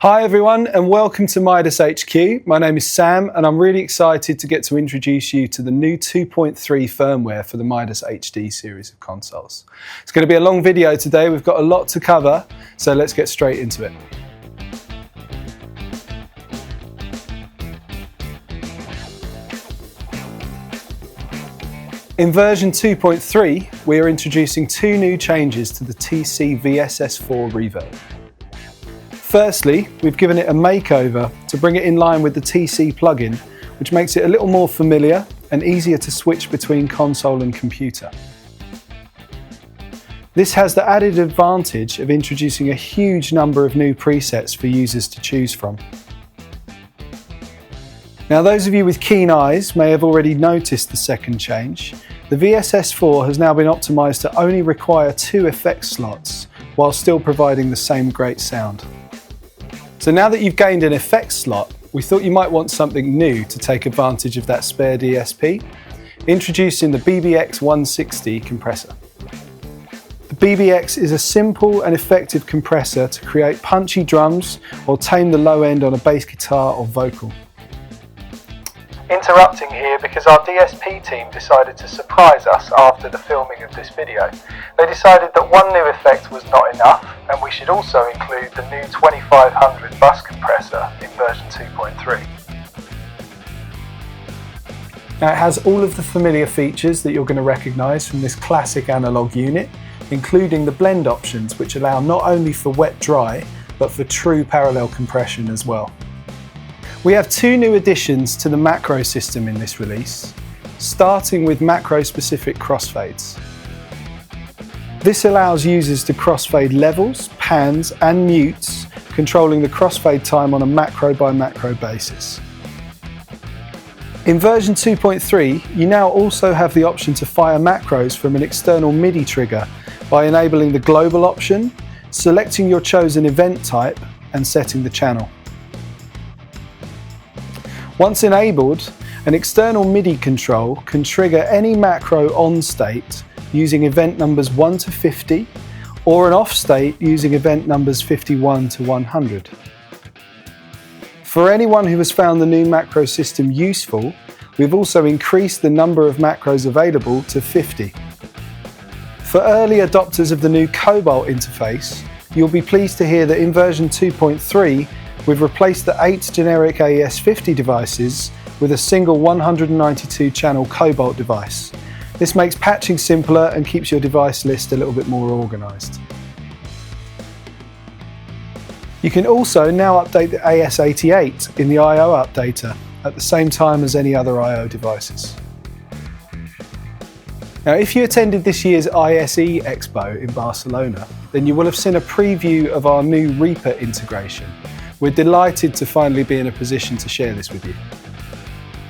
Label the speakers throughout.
Speaker 1: Hi everyone and welcome to Midas HQ. My name is Sam and I'm really excited to get to introduce you to the new 2.3 firmware for the Midas HD series of consoles. It's going to be a long video today, we've got a lot to cover, so let's get straight into it. In version 2.3, we are introducing two new changes to the TC VSS4 reverb. Firstly, we've given it a makeover to bring it in line with the TC plugin, which makes it a little more familiar and easier to switch between console and computer. This has the added advantage of introducing a huge number of new presets for users to choose from. Now, those of you with keen eyes may have already noticed the second change. The VSS4 has now been optimised to only require 2 effects slots, while still providing the same great sound. So now that you've gained an effects slot, we thought you might want something new to take advantage of that spare DSP. Introducing the BBX160 compressor. The BBX is a simple and effective compressor to create punchy drums or tame the low end on a bass guitar or vocal. Interrupting here because our DSP team decided to surprise us after the filming of this video. They decided that one new effect was not enough and we should also include the new 2500 bus compressor in version 2.3. Now it has all of the familiar features that you're going to recognise from this classic analog unit, including the blend options which allow not only for wet-dry but for true parallel compression as well. We have two new additions to the macro system in this release, starting with macro-specific crossfades. This allows users to crossfade levels, pans and mutes, controlling the crossfade time on a macro by macro basis. In version 2.3, you now also have the option to fire macros from an external MIDI trigger by enabling the global option, selecting your chosen event type and setting the channel. Once enabled, an external MIDI control can trigger any macro on state using event numbers 1 to 50 or an off state using event numbers 51 to 100. For anyone who has found the new macro system useful, we've also increased the number of macros available to 50. For early adopters of the new Cobalt interface, you'll be pleased to hear that in version 2.3 we've replaced the 8 generic AS50 devices with a single 192 channel Cobalt device. This makes patching simpler and keeps your device list a little bit more organised. You can also now update the AS88 in the IO updater at the same time as any other IO devices. Now, if you attended this year's ISE Expo in Barcelona, then you will have seen a preview of our new Reaper integration. We're delighted to finally be in a position to share this with you.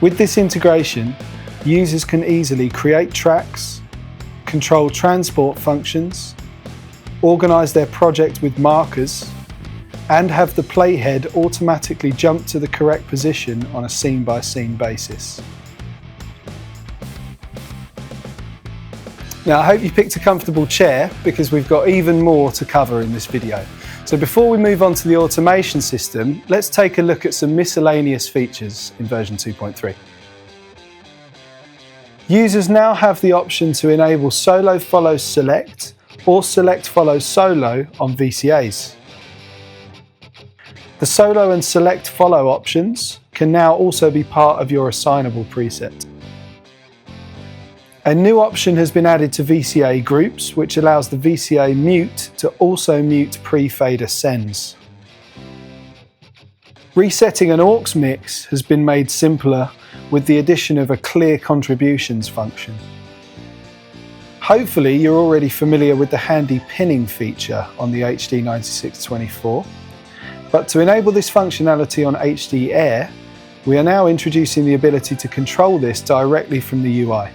Speaker 1: With this integration, users can easily create tracks, control transport functions, organise their project with markers, and have the playhead automatically jump to the correct position on a scene-by-scene basis. Now, I hope you picked a comfortable chair because we've got even more to cover in this video. So before we move on to the automation system, let's take a look at some miscellaneous features in version 2.3. Users now have the option to enable solo follow select or select follow solo on VCAs. The solo and select follow options can now also be part of your assignable preset. A new option has been added to VCA groups, which allows the VCA mute to also mute pre-fader sends. Resetting an aux mix has been made simpler with the addition of a clear contributions function. Hopefully you're already familiar with the handy pinning feature on the HD 9624, but to enable this functionality on HD Air, we are now introducing the ability to control this directly from the UI.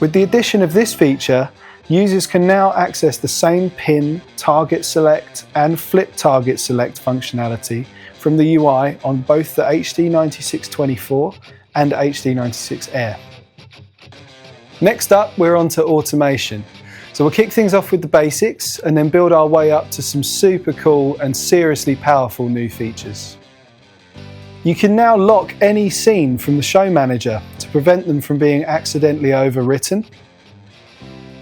Speaker 1: With the addition of this feature, users can now access the same pin, target select and flip target select functionality from the UI on both the HD 9624 and HD 96 Air. Next up, we're on to automation. So we'll kick things off with the basics and then build our way up to some super cool and seriously powerful new features. You can now lock any scene from the show manager to prevent them from being accidentally overwritten.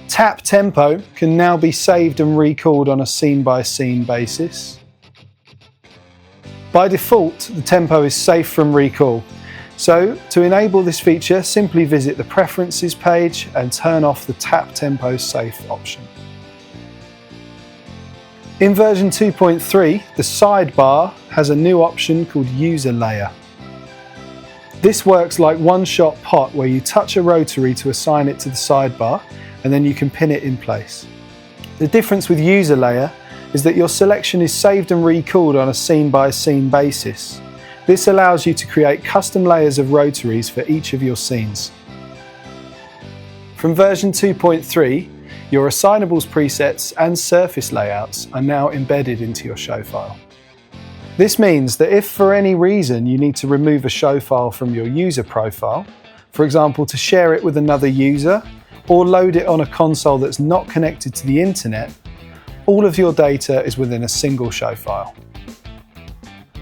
Speaker 1: Tap tempo can now be saved and recalled on a scene-by-scene basis. By default, the tempo is safe from recall. So, to enable this feature, simply visit the Preferences page and turn off the Tap Tempo Safe option. In version 2.3, the sidebar has a new option called User Layer. This works like one-shot pot where you touch a rotary to assign it to the sidebar and then you can pin it in place. The difference with User Layer is that your selection is saved and recalled on a scene-by-scene basis. This allows you to create custom layers of rotaries for each of your scenes. From version 2.3, your assignables presets and surface layouts are now embedded into your show file. This means that if for any reason you need to remove a show file from your user profile, for example to share it with another user, or load it on a console that's not connected to the internet, all of your data is within a single show file.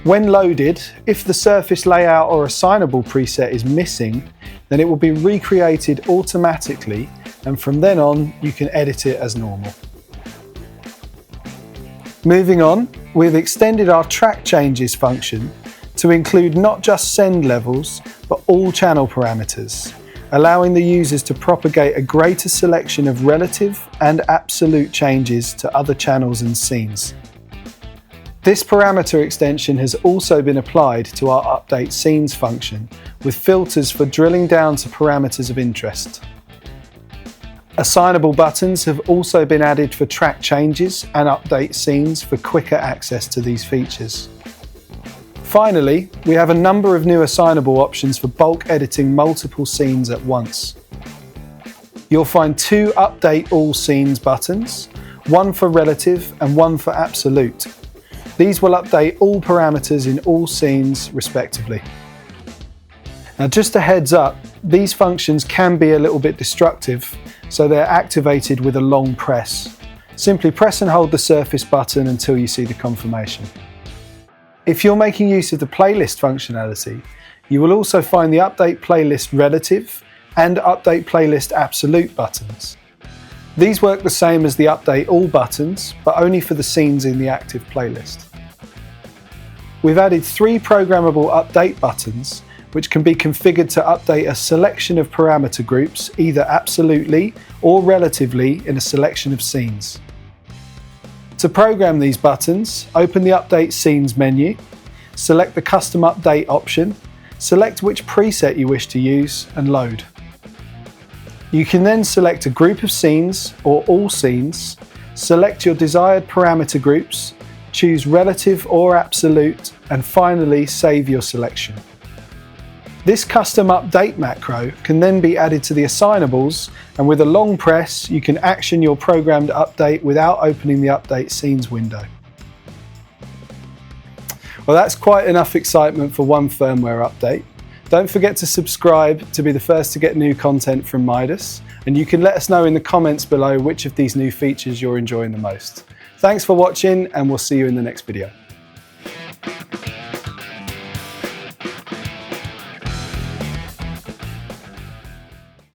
Speaker 1: When loaded, if the surface layout or assignable preset is missing, then it will be recreated automatically, and from then on you can edit it as normal. Moving on, we've extended our track changes function to include not just send levels, but all channel parameters, allowing the users to propagate a greater selection of relative and absolute changes to other channels and scenes. This parameter extension has also been applied to our Update Scenes function, with filters for drilling down to parameters of interest. Assignable buttons have also been added for track changes and Update Scenes for quicker access to these features. Finally, we have a number of new assignable options for bulk editing multiple scenes at once. You'll find two Update All Scenes buttons, one for relative and one for absolute. These will update all parameters in all scenes respectively. Now just a heads up, these functions can be a little bit destructive, so they're activated with a long press. Simply press and hold the surface button until you see the confirmation. If you're making use of the playlist functionality, you will also find the Update Playlist Relative and Update Playlist Absolute buttons. These work the same as the Update All buttons, but only for the scenes in the active playlist. We've added three programmable update buttons, which can be configured to update a selection of parameter groups, either absolutely or relatively in a selection of scenes. To program these buttons, open the Update Scenes menu, select the Custom Update option, select which preset you wish to use, and load. You can then select a group of scenes or all scenes, select your desired parameter groups, choose relative or absolute, and finally save your selection. This custom update macro can then be added to the assignables, and with a long press you can action your programmed update without opening the Update Scenes window. Well, that's quite enough excitement for one firmware update. Don't forget to subscribe to be the first to get new content from Midas, and you can let us know in the comments below which of these new features you're enjoying the most. Thanks for watching, and we'll see you in the next video.